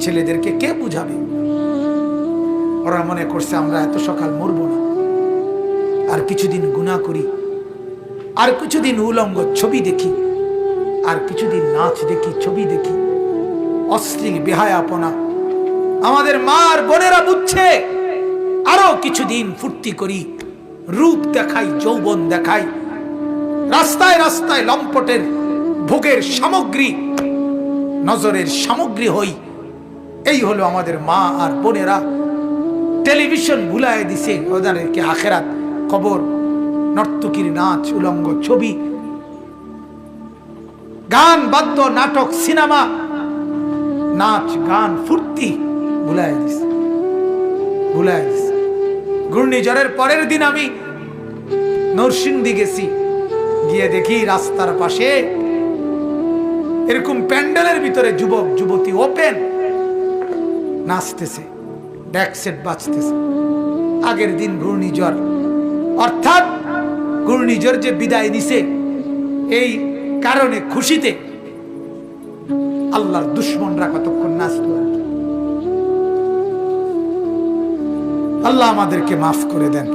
ছেলেদেরকে কে বুঝাবে? ওরা মনে করছে আমরা এত সকাল মরব না, আর কিছুদিন গুনাহ করি, আর কিছুদিন উলঙ্গ ছবি দেখি, আর কিছুদিন নাচ দেখি, ছবি দেখি, অশ্লীল বেহায়াপনা। আমাদের মা আর বোনেরা বুঝছে আরো কিছুদিন ফুর্তি করি, রূপ দেখাই, যৌবন দেখাই, রাস্তায় রাস্তায় লম্পটের ভোগের সামগ্রী, নজরের সামগ্রী হই। এই হলো আমাদের মা আর বোনেরা। টেলিভিশন ভুলায় দিছে ওদেরকে আখেরাত, কবর, নর্তকীর নাচ, উলঙ্গ ছবি, গান, বাদ্য, নাটক, সিনেমা, নাচ, গান, ফুর্তি ভুলায় দিছে, ভুলায় দিছে। ঘূর্ণিঝড়ের পরের দিন আমি নরসিংদী গেছি, গিয়ে দেখি রাস্তার পাশে এরকম প্যান্ডেলের ভিতরে যুবক যুবতী ওপেন নাচতেছে, ড্যাকসেট বাজতেছে। আগের দিন ঘূর্ণিঝড়, অর্থাৎ ঘূর্ণিঝড় যে বিদায় নিছে এই কারণে খুশিতে আল্লাহর দুশমনরা কতক্ষণ নাচত। আল্লাহ আমাদেরকে মাফ করে দেন।